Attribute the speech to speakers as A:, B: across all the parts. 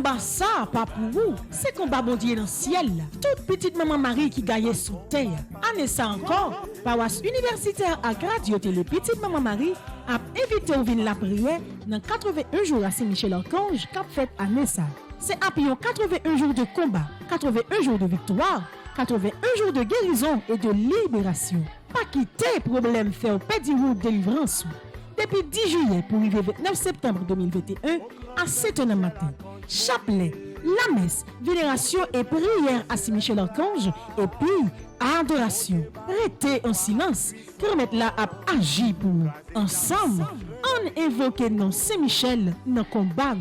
A: combat ça, pas pour vous. C'est combat bon Dieu dans le ciel. Toute petite maman Marie qui gagne sous terre. Année ça encore, paroisse universitaire à Radio Télé Petite Maman Marie a invité au vin la prière dans 81 jours à Saint-Michel-Archange qu'a fait année ça. C'est après 81 jours de combat, 81 jours de victoire, 81 jours de guérison et de libération. Pas quitter problème fait au pédiroute de délivrance. Depuis 10 juillet pour arriver 29 septembre 2021 à 7h du matin. Chapelet, la messe, vénération et prière à Saint-Michel-Archange et puis adoration. Restez en silence, permettre la à agir pour nous. Ensemble, on invoque non Saint-Michel dans le combat.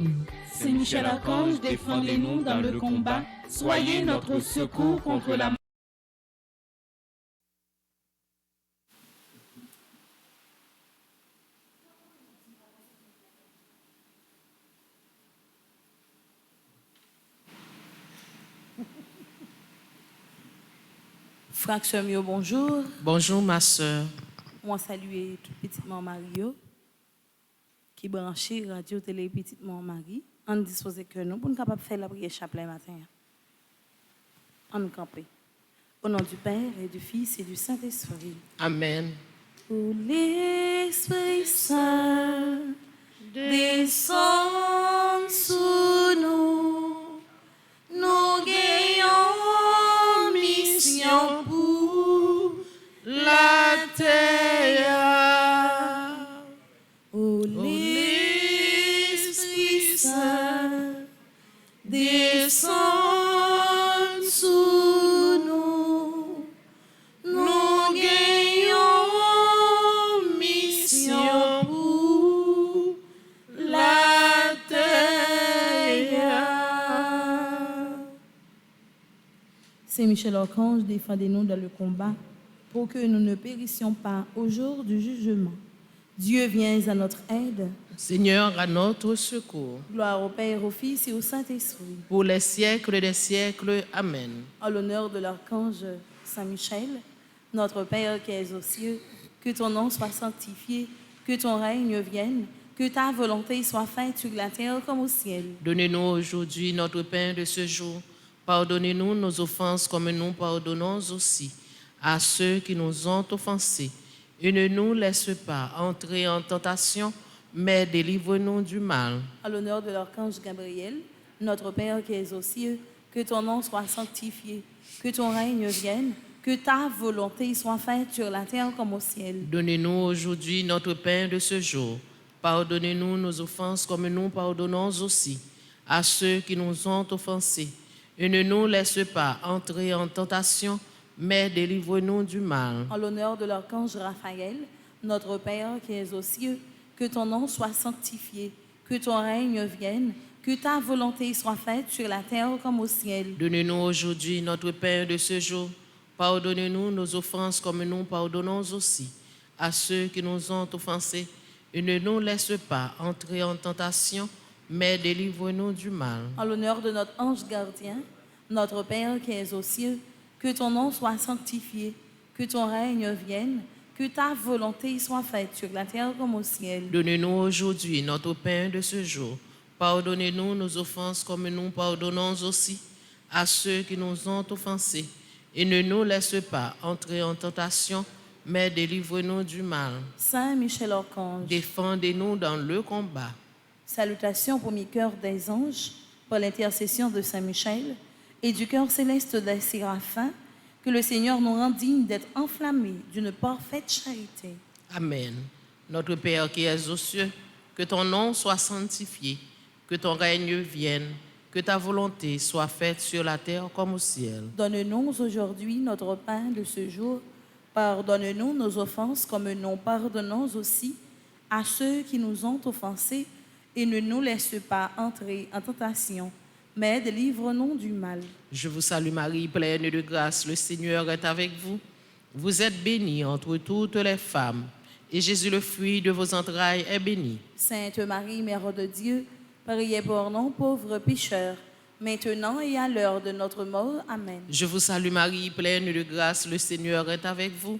B: Saint-Michel-Archange, défendez-nous dans le combat. Soyez notre secours contre la
C: Frère Mio, bonjour.
D: Bonjour ma soeur.
C: Moi saluer toute petite maman Mario qui branché radio télé petite maman Marie. On dispose que nous pour nous capable faire la prière chapelet matin. On nous camper. Au nom du Père et du Fils et du Saint-Esprit.
D: Amen.
C: Pour l'Esprit Saint descend sous nous, nous gagnons mission pour
D: La terre.
C: Oh, l'Esprit Saint descend sous nous, nous gagnons mission pour la terre. Saint-Michel-Archange, défendez-nous dans le combat pour que nous ne périssions pas au jour du jugement. Dieu vient à notre aide.
D: Seigneur, à notre secours.
C: Gloire au Père, au Fils et au Saint-Esprit.
D: Pour les siècles des siècles. Amen.
C: En l'honneur de l'archange Saint-Michel, notre Père qui es aux cieux, que ton nom soit sanctifié, que ton règne vienne, que ta volonté soit faite sur la terre comme au ciel.
D: Donnez-nous aujourd'hui notre pain de ce jour. Pardonnez-nous nos offenses comme nous pardonnons aussi à ceux qui nous ont offensés. Et ne nous laisse pas entrer en tentation, mais délivre-nous du mal.
C: À l'honneur de l'archange Gabriel, notre Père qui es aux cieux, que ton nom soit sanctifié, que ton règne vienne, que ta volonté soit faite sur la terre comme au ciel.
D: Donnez-nous aujourd'hui notre pain de ce jour. Pardonnez-nous nos offenses comme nous pardonnons aussi à ceux qui nous ont offensés. Et ne nous laisse pas entrer en tentation, mais délivre-nous du mal.
C: En l'honneur de l'archange Raphaël, notre Père qui es aux cieux, que ton nom soit sanctifié, que ton règne vienne, que ta volonté soit faite sur la terre comme au ciel.
D: Donnez-nous aujourd'hui notre pain de ce jour. Pardonnez-nous nos offenses comme nous pardonnons aussi à ceux qui nous ont offensés. Et ne nous laisse pas entrer en tentation, mais délivre-nous du mal.
C: En l'honneur de notre ange gardien, notre Père qui es aux cieux, que ton nom soit sanctifié, que ton règne vienne, que ta volonté soit faite sur la terre comme au ciel.
D: Donnez-nous aujourd'hui notre pain de ce jour. Pardonnez-nous nos offenses comme nous pardonnons aussi à ceux qui nous ont offensés. Et ne nous laisse pas entrer en tentation, mais délivre-nous du mal.
C: Saint Michel-Archange,
D: Défendez-nous dans le combat.
C: salutations au premier cœur des anges, par l'intercession de Saint Michel et du cœur céleste des séraphins, que le Seigneur nous rend dignes d'être enflammés d'une parfaite charité.
D: Amen. Notre Père qui es aux cieux, que ton nom soit sanctifié, que ton règne vienne, que ta volonté soit faite sur la terre comme au ciel.
C: Donne-nous aujourd'hui notre pain de ce jour. Pardonne-nous nos offenses comme nous pardonnons aussi à ceux qui nous ont offensés, et ne nous laisse pas entrer en tentation, mais délivre-nous du mal.
D: Je vous salue Marie, pleine de grâce, le Seigneur est avec vous. Vous êtes bénie entre toutes les femmes, et Jésus, le fruit de vos entrailles, est béni.
C: Sainte Marie, Mère de Dieu, priez pour nous pauvres pécheurs, maintenant et à l'heure de notre mort. Amen.
D: Je vous salue Marie, pleine de grâce, le Seigneur est avec vous.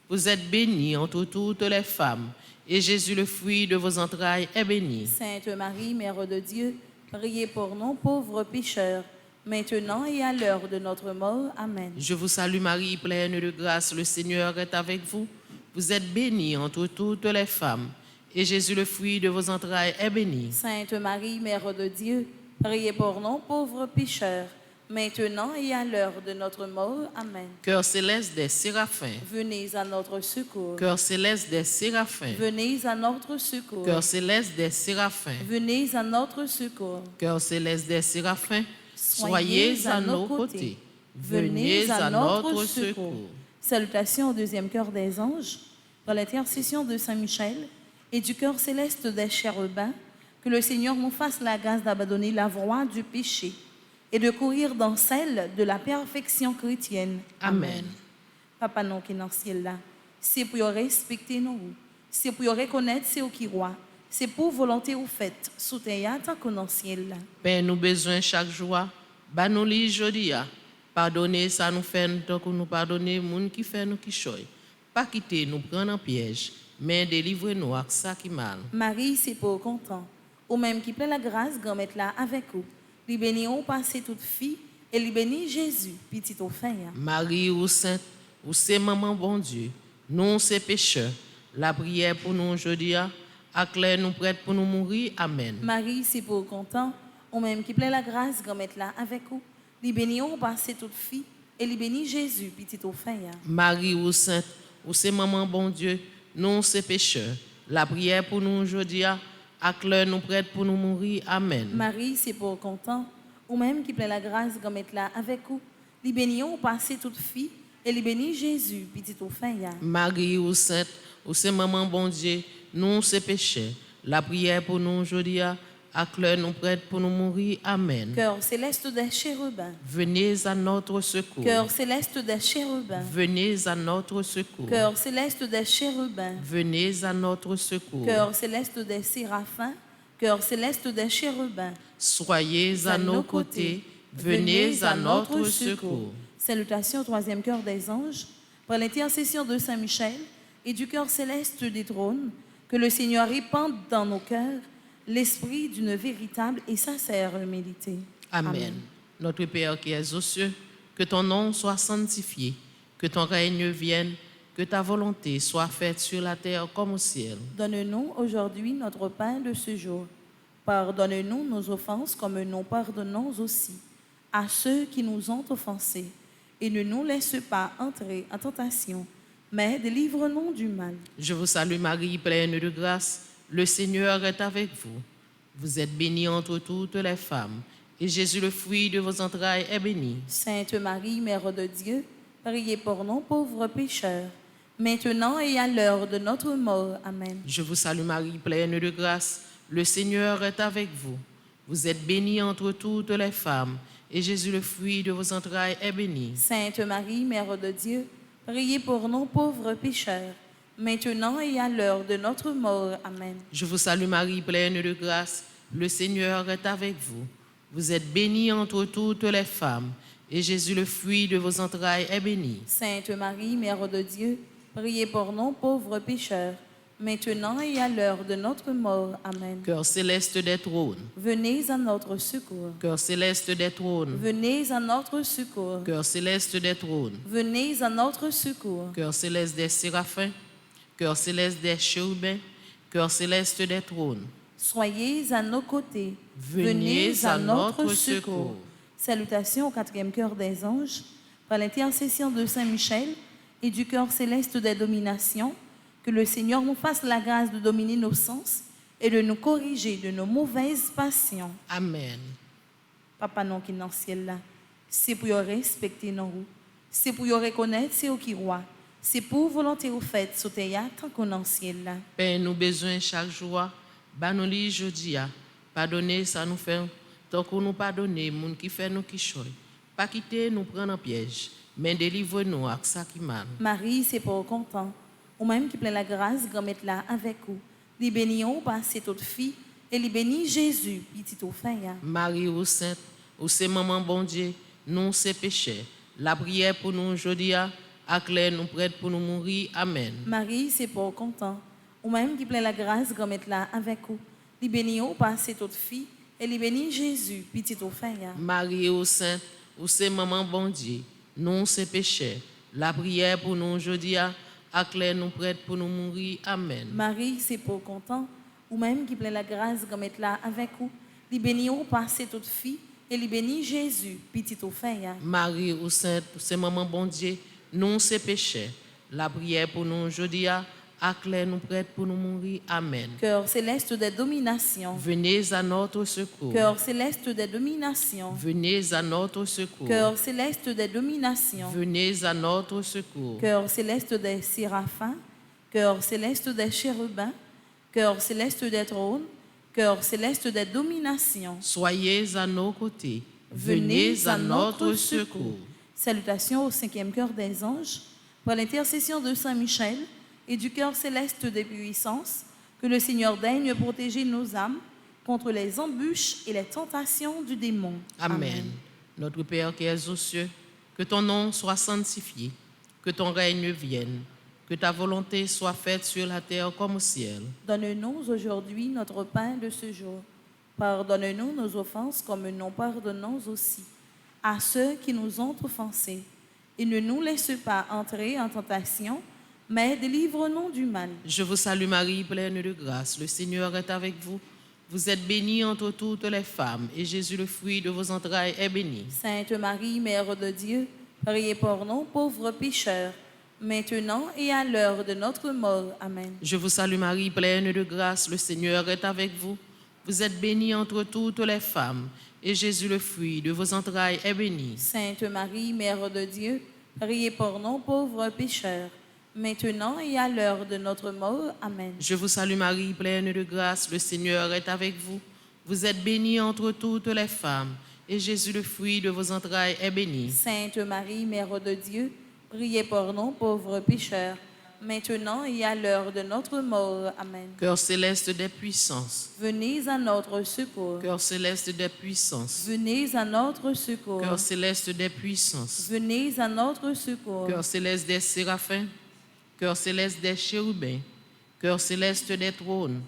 D: Vous êtes bénie entre toutes les femmes, et Jésus, le fruit de vos entrailles, est béni.
C: Sainte Marie, Mère de Dieu, Priez pour nous, pauvres pécheurs, maintenant et à l'heure de notre mort. Amen.
D: Je vous salue Marie, pleine de grâce, le Seigneur est avec vous. Vous êtes bénie entre toutes les femmes, et Jésus, le fruit de vos entrailles, est béni.
C: Sainte Marie, Mère de Dieu, priez pour nous, pauvres pécheurs, maintenant et à l'heure de notre mort. Amen.
D: Cœur céleste des séraphins,
C: Venez à notre secours.
D: cœur céleste des séraphins,
C: Venez à notre secours.
D: cœur céleste des séraphins,
C: Venez à notre secours.
D: cœur céleste des séraphins, soyez à nos côtés. Venez à notre secours.
C: Salutations au deuxième cœur des anges, par l'intercession de Saint Michel et du cœur céleste des chérubins, que le Seigneur nous fasse la grâce d'abandonner la voie du péché et de courir dans celle de la perfection chrétienne.
D: Amen.
C: Papa non qui est dans le ciel là, c'est pour respecter nous, c'est pour reconnaître c'est au qui roi, c'est pour volonté ou faite, sous terre tant qu'on dans le ciel là.
D: Père, nous besoin chaque jour, bah nous li jodi a. Pardonnez ça nous fait tant que nous pardonner moun qui fait nous qui choy. Pas quitter nous prendre en piège, mais délivrez-nous avec ça qui mal.
C: Marie, c'est pour content, ou même qui plaît la grâce, grand-mère là avec vous. Li béni ou passé toute fille, et li béni Jésus, petit au fin.
D: Marie ou sainte, ou c'est maman bon Dieu, nous c'est pécheurs. La prière pour nous aujourd'hui, acclaire nous prête pour nous mourir. Amen.
C: Marie, c'est pour content, ou même qui plaît la grâce, grand-mère là avec vous. Li béni ou passé toute fille, et li béni Jésus, petit au fin.
D: Marie ou sainte, ou c'est maman bon Dieu, nous c'est pécheurs. La prière pour nous aujourd'hui, acclaire nous prête pour nous mourir. Amen.
C: Marie, c'est pour content, ou même qui plaît la grâce, grand-mère là avec vous. Li béni ou passé toute fille, et li béni Jésus, petit au fin.
D: Marie ou sainte, ou c'est maman bon Dieu, nous c'est pécheurs. La prière pour nous aujourd'hui, acclaire nous prête pour nous mourir. Amen.
C: Cœur céleste des chérubins.
D: Venez à notre secours.
C: Cœur céleste des chérubins.
D: Venez à notre secours.
C: Cœur céleste des chérubins.
D: Venez à notre secours.
C: Cœur céleste des séraphins. Cœur céleste des chérubins.
D: Soyez à nos côtés. Venez à notre secours.
C: Salutations au troisième cœur des anges, par l'intercession de Saint Michel et du cœur céleste des trônes, que le Seigneur répande dans nos cœurs l'esprit d'une véritable et sincère humilité.
D: Amen. Notre Père qui es aux cieux, que ton nom soit sanctifié, que ton règne vienne, que ta volonté soit faite sur la terre comme au ciel.
C: Donne-nous aujourd'hui notre pain de ce jour. Pardonne-nous nos offenses comme nous pardonnons aussi à ceux qui nous ont offensés. Et ne nous laisse pas entrer en tentation, mais délivre-nous du mal.
D: Je vous salue Marie, pleine de grâce. Le Seigneur est avec vous. Vous êtes bénie entre toutes les femmes, et Jésus, le fruit de vos entrailles, est béni.
C: Sainte Marie, Mère de Dieu, priez pour nous pauvres pécheurs, maintenant et à l'heure de notre mort. Amen.
D: Je vous salue Marie, pleine de grâce. Le Seigneur est avec vous. Vous êtes bénie entre toutes les femmes, et Jésus, le fruit de vos entrailles, est béni.
C: Sainte Marie, Mère de Dieu, priez pour nous pauvres pécheurs, maintenant et à l'heure de notre mort. Amen.
D: Je vous salue Marie, pleine de grâce. Le Seigneur est avec vous. Vous êtes bénie entre toutes les femmes, et Jésus, le fruit de vos entrailles, est béni.
C: Sainte Marie, Mère de Dieu, priez pour nous pauvres pécheurs, maintenant et à l'heure de notre mort. Amen.
D: Cœur céleste des trônes,
C: Venez à notre secours.
D: cœur céleste des trônes,
C: Venez à notre secours.
D: cœur céleste des trônes,
C: Venez à notre secours.
D: cœur céleste des séraphins, cœur céleste des chérubins, cœur céleste des trônes.
C: Soyez à nos côtés.
D: Venez à notre secours.
C: Salutations au quatrième cœur des anges, par l'intercession de Saint Michel et du cœur céleste des dominations, que le Seigneur nous fasse la grâce de dominer nos sens et de nous corriger de nos mauvaises passions.
D: Amen.
C: Papa non qui est dans le ciel là, c'est pour respecter nos roues, c'est pour reconnaître c'est au qui roi, c'est pour volonté ou faite sur terre tant qu'on est dans le ciel là.
D: Père, nous besoin chaque jour, bah nous li jodi a, pardonner ça nous fait, tant que nous pardonner, moun qui fait nous qui choy. Pas quitter nous prendre en piège, mais délivre-nous avec ça qui mal.
C: Marie, c'est pour content, ou même qui plein la grâce, grand-mère là avec vous. Li béni ou passé toute fille, et li béni Jésus, petit au fin.
D: Marie ou sainte, ou c'est maman bon Dieu, nous c'est pécheurs. La prière pour nous aujourd'hui, acclaire nous prête pour nous mourir. Amen.
C: Marie, c'est pour content, ou même qui plein la grâce, grand-mère là avec vous. Li béni ou passé toute fille, et li béni Jésus, petit au fin.
D: Marie ou sainte, ou c'est maman bon Dieu, nous c'est péchés. La prière pour nous aujourd'hui, à clair nous prête pour nous mourir. Amen.
C: Marie, c'est pour content, ou même qui plein la grâce comme être là avec vous, li béni ou passé toute fille, et li béni Jésus, petit au fin.
D: Marie ou sainte, ou c'est maman bon Dieu, nous c'est péchés. La prière pour nous aujourd'hui, à clair nous prête pour nous mourir. Amen.
C: Cœur céleste des dominations,
D: Venez à notre secours.
C: cœur céleste des dominations,
D: Venez à notre secours.
C: cœur céleste des dominations,
D: Venez à notre secours.
C: cœur céleste des séraphins, cœur céleste des chérubins, cœur céleste des trônes, cœur céleste des dominations.
D: Soyez à nos côtés. Venez à notre secours.
C: Salutations au cinquième cœur des anges, par l'intercession de Saint Michel et du cœur céleste des puissances, que le Seigneur daigne protéger nos âmes contre les embûches et les tentations du démon.
D: Amen. Notre Père qui es aux cieux, que ton nom soit sanctifié, que ton règne vienne, que ta volonté soit faite sur la terre comme au ciel.
C: Donne-nous aujourd'hui notre pain de ce jour. Pardonne-nous nos offenses comme nous pardonnons aussi à ceux qui nous ont offensés. Et ne nous laisse pas entrer en tentation, mais délivre-nous du mal.
D: Je vous salue Marie, pleine de grâce. Le Seigneur est avec vous. Vous êtes bénie entre toutes les femmes, et Jésus, le fruit de vos entrailles, est béni.
C: Sainte Marie, Mère de Dieu, priez pour nous pauvres pécheurs, maintenant et à l'heure de notre mort. Amen.
D: Je vous salue Marie, pleine de grâce. Le Seigneur est avec vous. Vous êtes bénie entre toutes les femmes, et Jésus, le fruit de vos entrailles, est béni.
C: Sainte Marie, Mère de Dieu, priez pour nous pauvres pécheurs, maintenant et à l'heure de notre mort. Amen.
D: Je vous salue Marie, pleine de grâce. Le Seigneur est avec vous. Vous êtes bénie entre toutes les femmes, et Jésus, le fruit de vos entrailles, est béni.
C: Sainte Marie, Mère de Dieu, priez pour nous pauvres pécheurs, maintenant et à l'heure de notre mort. Amen.
D: Cœur céleste des puissances.
C: Venez à notre secours.
D: Cœur céleste des puissances.
C: Venez à notre secours.
D: Cœur céleste des puissances.
C: Venez à notre secours.
D: Cœur céleste des séraphins. Cœur céleste des chérubins. Cœur céleste des trônes.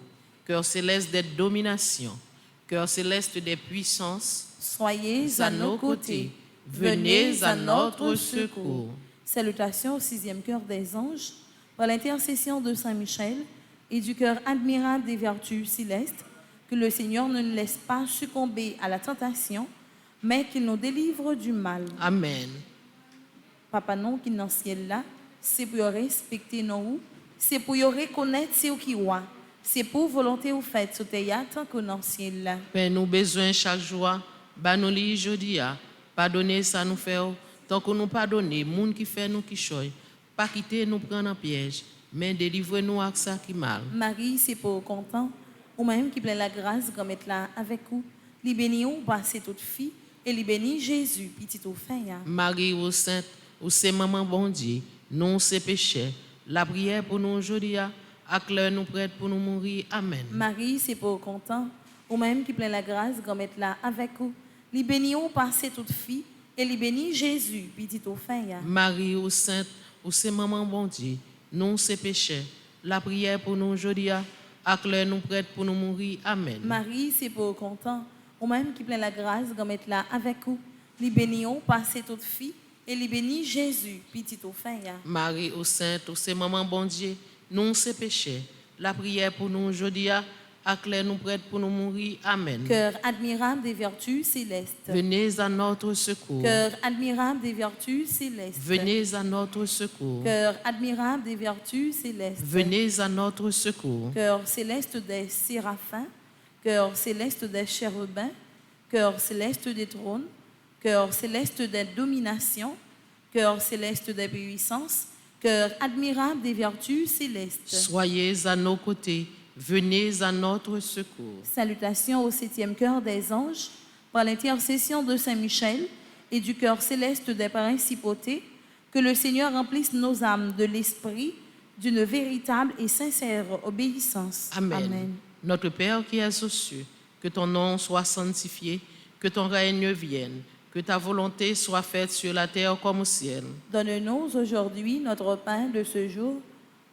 D: Cœur céleste des dominations. Cœur céleste des puissances.
C: Soyez à nos côtés.
D: Venez à notre secours.
C: Salutations au sixième cœur des anges, par l'intercession de Saint Michel et du cœur admirable des vertus célestes, que le Seigneur ne nous laisse pas succomber à la tentation, mais qu'il nous délivre du mal.
D: Amen.
C: Papa non qui dans le ciel là, c'est pour respecter nous, c'est pour reconnaître ce qui est, c'est pour volonté ou fait sur terre tant que dans le ciel là.
D: Père, nous besoin chaque jour, bah nous li jodi a, pardonner ça nous fait, tant que nous pardonner, moun qui fait nous qui choy, pas quitter nous prendre en piège, mais délivrer nous avec ça qui mal.
C: Marie, c'est pour content, ou même qui plein la grâce comme être là avec vous, li béni ou passer toute fille, et li béni Jésus, petit au fin.
D: Marie ou sainte, ou c'est maman bon Dieu, nous c'est péché. La prière pour nous aujourd'hui, à clair nous prête pour nous mourir. Amen.
C: Marie, c'est pour content, ou même qui plein la grâce comme être là avec vous, li béni ou passer toute fille, et li béni Jésus, petit au fin.
D: Marie ou sainte, ou c'est maman bon Dieu, nous c'est péché. La prière pour nous aujourd'hui, à clair nous prête pour nous mourir. Amen.
C: Marie, c'est pour content, ou même qui plein la grâce comme être là avec vous, li béni ou passer toute fille, et li béni Jésus, petit au fin.
D: Marie ou sainte, ou c'est maman bon Dieu, nous c'est péché. La prière pour nous aujourd'hui, à clair nous prête pour nous mourir. Amen.
C: Cœur admirable des vertus célestes.
D: Venez à notre secours.
C: Cœur admirable des vertus célestes.
D: Venez à notre secours.
C: Cœur admirable des vertus célestes.
D: Venez à notre secours.
C: Cœur céleste des séraphins. Cœur céleste des chérubins. Cœur céleste des trônes. Cœur céleste des dominations. Cœur céleste des puissances. Cœur admirable des vertus célestes.
D: Soyez à nos côtés. Venez à notre secours.
C: Salutations au septième cœur des anges, par l'intercession de Saint Michel et du cœur céleste des principautés, que le Seigneur remplisse nos âmes de l'esprit d'une véritable et sincère obéissance.
D: Amen. Notre Père qui es aux cieux, que ton nom soit sanctifié, que ton règne vienne, que ta volonté soit faite sur la terre comme au ciel.
C: Donne-nous aujourd'hui notre pain de ce jour.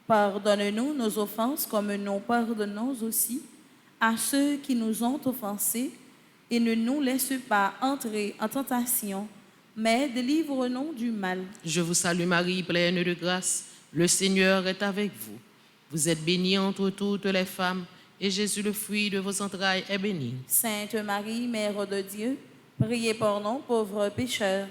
C: Pardonne-nous nos offenses comme nous pardonnons aussi à ceux qui nous ont offensés. et ne nous laisse pas entrer en tentation, mais délivre-nous du mal.
D: Je vous salue Marie, pleine de grâce. Le Seigneur est avec vous. Vous êtes bénie entre toutes les femmes, et Jésus, le fruit de vos entrailles, est béni.
C: Sainte Marie, Mère de Dieu, priez pour nous pauvres pécheurs,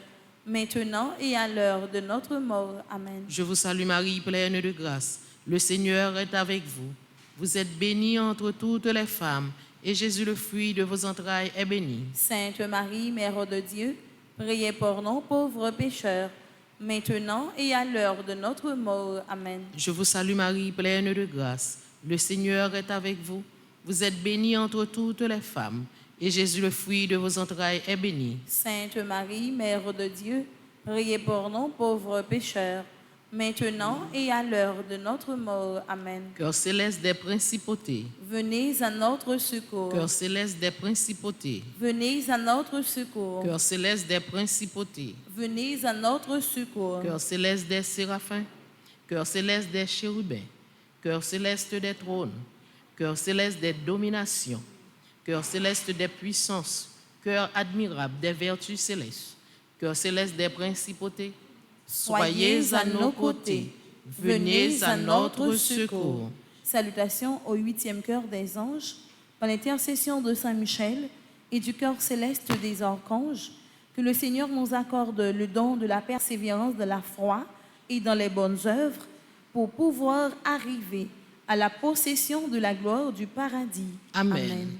C: maintenant et à l'heure de notre mort. Amen.
D: Je vous salue Marie, pleine de grâce. Le Seigneur est avec vous. Vous êtes bénie entre toutes les femmes, et Jésus, le fruit de vos entrailles, est béni.
C: Sainte Marie, Mère de Dieu, priez pour nous pauvres pécheurs, maintenant et à l'heure de notre mort. Amen.
D: Je vous salue Marie, pleine de grâce. Le Seigneur est avec vous. Vous êtes bénie entre toutes les femmes, et Jésus, le fruit de vos entrailles, est béni.
C: Sainte Marie, Mère de Dieu, priez pour nous pauvres pécheurs, maintenant et à l'heure de notre mort. Amen.
D: Cœur céleste des principautés,
C: Venez à notre secours.
D: cœur céleste des principautés,
C: Venez à notre secours.
D: cœur céleste des principautés,
C: Venez à notre secours.
D: cœur céleste des séraphins, cœur céleste des chérubins, cœur céleste des trônes, cœur céleste des dominations, cœur céleste des puissances, cœur admirable des vertus célestes, cœur céleste des principautés, soyez à nos côtés, venez à notre secours.
C: Salutations au 8e cœur des anges, par l'intercession de Saint Michel et du cœur céleste des archanges, que le Seigneur nous accorde le don de la persévérance de la foi et dans les bonnes œuvres pour pouvoir arriver à la possession de la gloire du paradis.
D: Amen.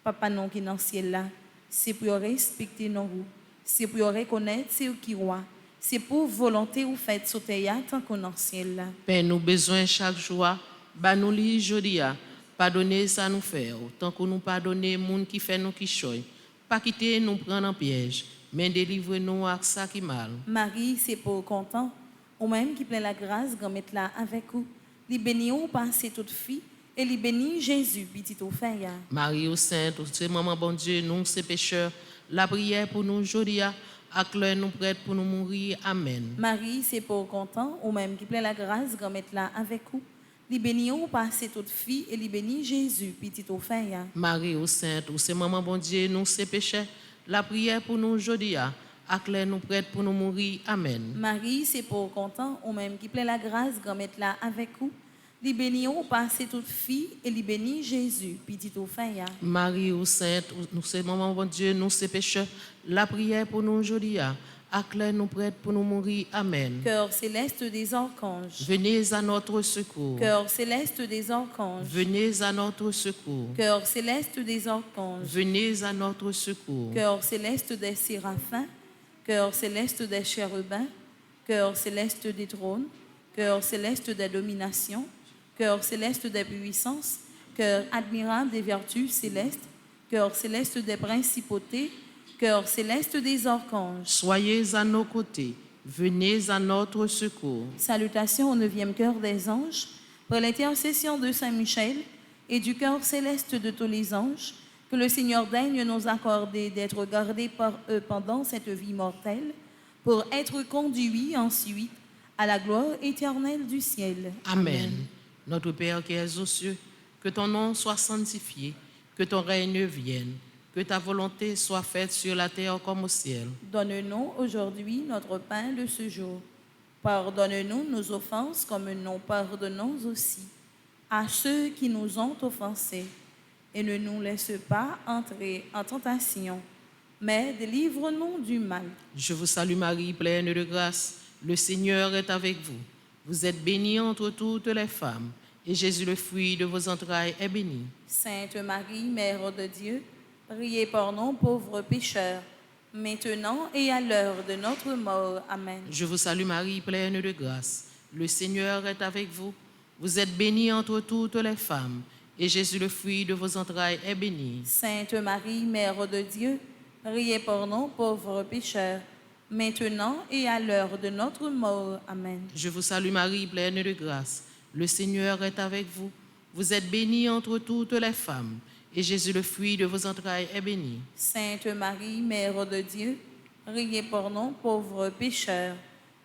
C: Papa non qui est dans le ciel là, c'est pour respecter nos roues, c'est pour reconnaître c'est qui roi, c'est pour volonté ou faites sauter tant qu'on est dans le ciel là.
D: Père, nous besoin chaque jour, bah nous li jodia, pardonnez ça nous faire, tant que nous pardonner moun qui fait nous qui choy, pas quitter nous prendre en piège, mais délivre-nous à ça qui mal.
C: Marie, c'est pour content, ou même qui plaît la grâce, grand mettre là avec vous, li béni ou passer toute fille, et li béni Jésus, petit au fait.
D: Marie au Sainte, c'est maman bon Dieu, nous ces pécheurs, la prière pour nous jodia, acclare nous prête pour nous mourir. Amen.
C: Marie, c'est pour content, ou même qui plaît la grâce, grand mettre là avec vous, li béni ou passer toute fille, et li béni Jésus, petit au fait.
D: Marie au Sainte, c'est maman bon Dieu, nous ces pécheurs, la prière pour nous jodia, acclare nous prête pour nous mourir. Amen.
C: Marie, c'est pour content, ou même qui plaît la grâce, grand mettre là avec vous, li béni ou passer toute fille, et li béni Jésus, petit au fait.
D: Marie ou Sainte, nous c'est maman bon Dieu, nous ces pécheurs, la prière pour nous jodia, acclare nous prête pour nous mourir. Amen.
C: Cœur céleste des archanges.
D: Venez à notre secours.
C: Cœur céleste des archanges.
D: Venez à notre secours.
C: Cœur céleste des archanges.
D: Venez à notre secours.
C: Cœur céleste des séraphins. Cœur céleste des chérubins. Cœur céleste des trônes. Cœur céleste des dominations. Cœur céleste des puissances. Cœur admirable des vertus célestes. Cœur céleste des principautés. Cœur céleste des archanges.
D: Soyez à nos côtés. Venez à notre secours.
C: Salutations au 9e cœur des anges, par l'intercession de Saint Michel et du cœur céleste de tous les anges, que le Seigneur daigne nous accorder d'être gardés par eux pendant cette vie mortelle, pour être conduits ensuite à la gloire éternelle du ciel.
D: Amen. Notre Père qui es aux cieux, que ton nom soit sanctifié, que ton règne vienne, que ta volonté soit faite sur la terre comme au ciel.
C: Donne-nous aujourd'hui notre pain de ce jour. Pardonne-nous nos offenses comme nous pardonnons aussi à ceux qui nous ont offensés. Et ne nous laisse pas entrer en tentation, mais délivre-nous du mal.
D: Je vous salue Marie, pleine de grâce. Le Seigneur est avec vous. Vous êtes bénie entre toutes les femmes, et Jésus, le fruit de vos entrailles, est béni.
C: Sainte Marie, Mère de Dieu, priez pour nous pauvres pécheurs, maintenant et à l'heure de notre mort. Amen.
D: Je vous salue Marie, pleine de grâce. Le Seigneur est avec vous. Vous êtes bénie entre toutes les femmes, et Jésus, le fruit de vos entrailles, est béni.
C: Sainte Marie, Mère de Dieu, priez pour nous pauvres pécheurs, maintenant et à l'heure de notre mort. Amen.
D: Je vous salue Marie, pleine de grâce. Le Seigneur est avec vous. Vous êtes bénie entre toutes les femmes, et Jésus, le fruit de vos entrailles, est béni.
C: Sainte Marie, Mère de Dieu, priez pour nous pauvres pécheurs,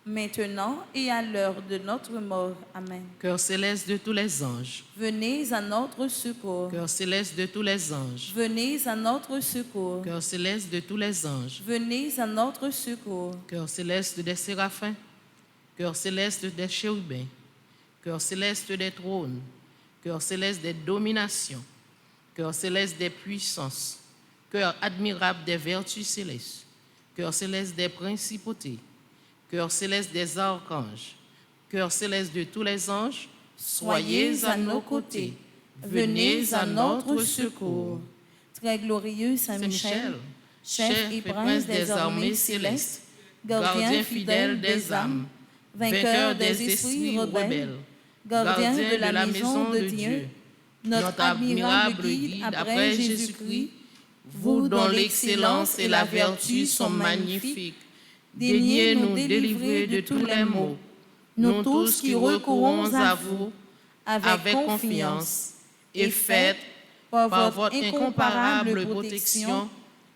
B: maintenant et à l'heure de notre mort. Amen.
D: Cœur céleste de tous les anges,
B: Venez à notre secours.
D: cœur céleste de tous les anges,
B: Venez à notre secours.
D: cœur céleste de tous les anges,
B: Venez à notre secours.
D: cœur céleste des séraphins, cœur céleste des chérubins, cœur céleste des trônes, cœur céleste des dominations, cœur céleste des puissances, cœur admirable des vertus célestes, cœur céleste des principautés, cœur céleste des archanges, cœur céleste de tous les anges, soyez à nos côtés, venez à notre secours.
B: Très glorieux Saint Michel, chef et prince des armées célestes, gardien fidèle des âmes, vainqueur des esprits rebelles, gardien de la maison de Dieu, notre admirable guide après Jésus-Christ,
D: vous dont l'excellence et la vertu sont magnifiques, daignez nous délivrer de tous les maux, nous tous qui recourons à vous avec confiance, et faites, par votre incomparable protection,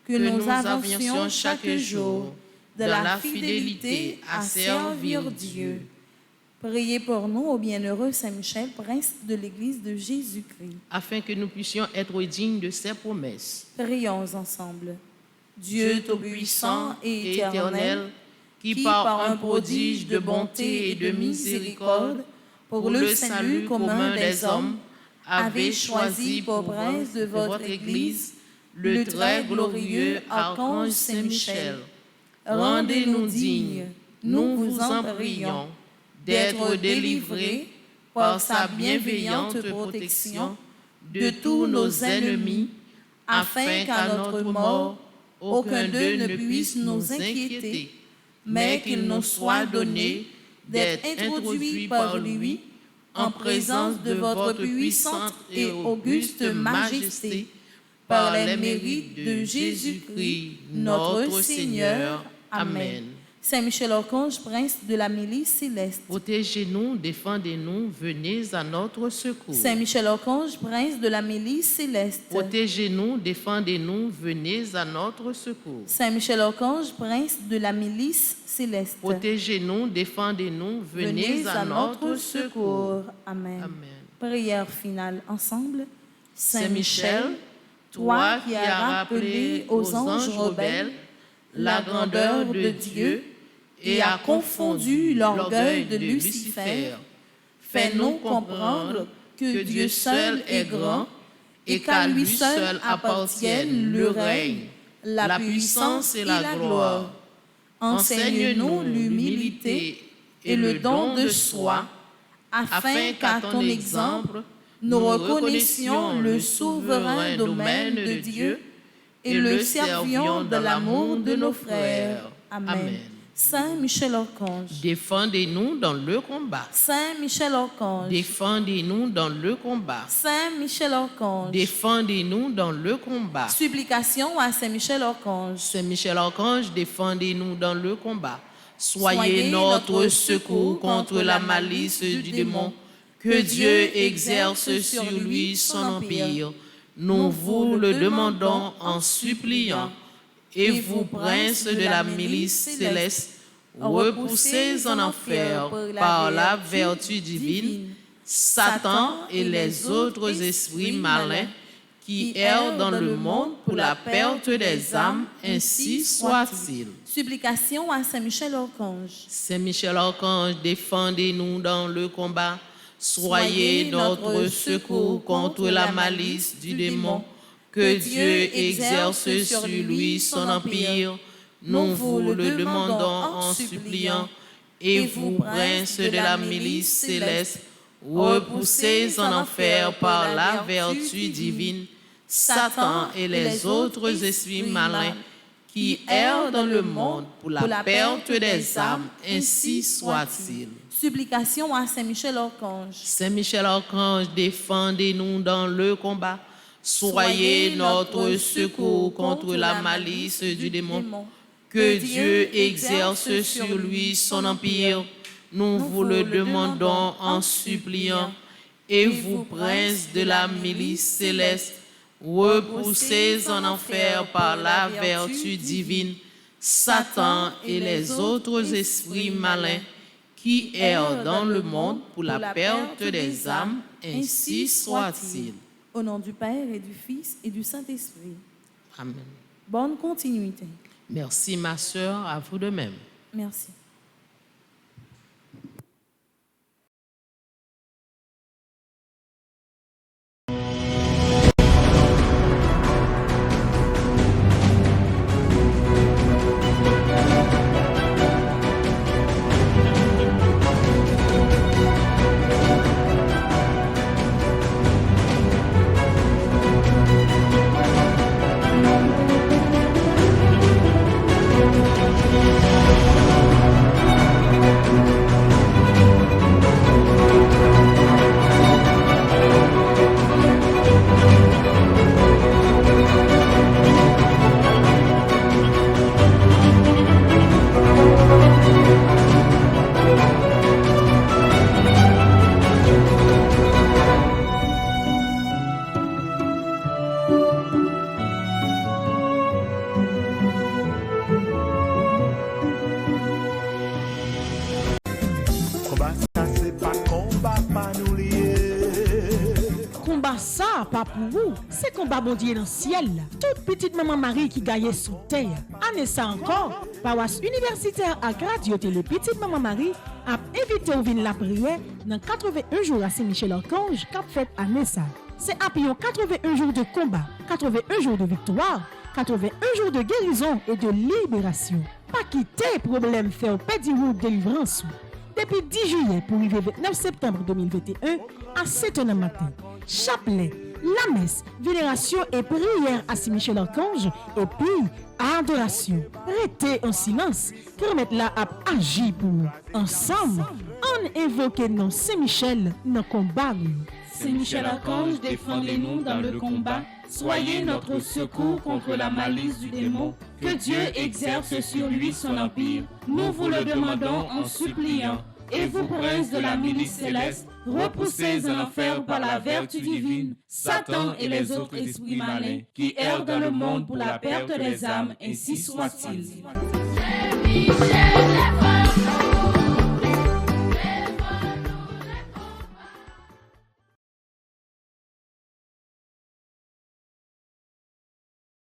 D: que nous avancions chaque jour de la fidélité à servir Dieu.
B: Priez pour nous, ô bienheureux Saint Michel, prince de l'Église de Jésus-Christ.
D: Afin que nous puissions être dignes de ses promesses.
B: Prions ensemble. Dieu Tout-Puissant et éternel,
D: qui par un prodige de bonté et de miséricorde, pour le salut commun des hommes, avez choisi pour prince de votre Église le très glorieux archange Saint-Michel. Rendez-nous dignes, nous vous en prions, d'être délivrés par sa bienveillante protection de tous nos ennemis, afin qu'à notre mort, aucun d'eux ne puisse nous inquiéter, mais qu'il nous soit donné d'être introduits par lui en présence de votre puissante et auguste majesté, par les mérites de Jésus-Christ, notre Seigneur. Amen.
B: Saint Michel Archange, prince de la milice céleste.
D: Protégez-nous, défendez-nous, venez à notre secours.
B: Saint Michel Archange, prince de la milice céleste.
D: Protégez-nous, défendez-nous, venez à notre secours.
B: Saint Michel Archange, prince de la milice céleste.
D: Protégez-nous, défendez-nous, venez à notre secours.
B: Amen.
D: Amen.
B: Prière finale ensemble.
D: Saint Michel, toi qui as rappelé aux anges rebelles la grandeur de Dieu et a confondu l'orgueil de Lucifer, fais-nous comprendre que Dieu seul est grand et qu'à lui seul appartiennent le règne, la puissance et la gloire. Enseigne-nous l'humilité et le don de soi, afin qu'à ton exemple, nous reconnaissions le souverain domaine de Dieu et le servions de l'amour de nos frères. Amen.
B: Saint Michel Archange,
D: Défendez-nous dans le combat.
B: Saint Michel Archange,
D: Défendez-nous dans le combat.
B: Saint Michel Archange,
D: Défendez-nous dans le combat.
B: supplication à Saint Michel Archange.
D: Saint Michel Archange, défendez-nous dans le combat. Soyez notre secours contre la malice du démon. Que Dieu exerce sur lui son empire. Nous vous le demandons en suppliant. Et vous, princes de la milice céleste, repoussez en enfer par la vertu divine Satan et les autres esprits malins qui errent dans le monde pour la perte des âmes, ainsi soit-il.
B: Supplication à Saint Michel Archange.
D: Saint Michel Archange, défendez-nous dans le combat. Soyez notre secours contre la malice du démon. Que Dieu exerce sur lui son empire. Nous vous le demandons en suppliant. Et vous, princes de la milice céleste, repoussez en enfer par la vertu divine Satan et les autres esprits malins qui errent dans le monde pour la perte des âmes, ainsi soit-il.
B: Supplication à Saint Michel Archange.
D: Saint Michel Archange, défendez-nous dans le combat. Soyez notre secours contre la malice du démon. Que Dieu exerce sur lui son empire. Nous vous le demandons en suppliant. Et vous, princes de la milice céleste, repoussez en enfer par la vertu divine Satan et les autres esprits malins qui errent dans le monde pour la perte des âmes, ainsi soit-il.
B: Au nom du Père et du Fils et du Saint-Esprit.
D: Amen.
B: Bonne continuité.
D: Merci ma sœur, à vous de même.
B: Merci.
A: Combat ça, pas pour vous. C'est combat bon Dieu dans le ciel. Toute petite maman Marie qui gagne sous terre. Année ça encore, paroisse universitaire à Radio Télé Petite Maman Marie a invité au vin la prière dans 81 jours à Saint-Michel-Archange qu'a fait année ça. C'est après 81 jours de combat, 81 jours de victoire, 81 jours de guérison et de libération. Pas quitter problème faire au pédi route délivrance. Depuis 10 juillet pour arriver 29 septembre 2021 à 7h du matin. Chapelet, la messe, vénération et prière à Saint-Michel-Archange et puis adoration. Restez en silence, permettre la à agir pour nous. Ensemble, on invoque non Saint-Michel dans le combat.
E: Saint-Michel-Archange, défendez-nous dans le combat. Soyez notre secours contre la malice du démon. Que Dieu exerce sur lui son empire. Nous vous le demandons en suppliant. Et vous, princes de la milice céleste, repoussez en enfer par la vertu divine Satan et les autres esprits malins qui errent dans le monde pour la perte des âmes, ainsi soit-il.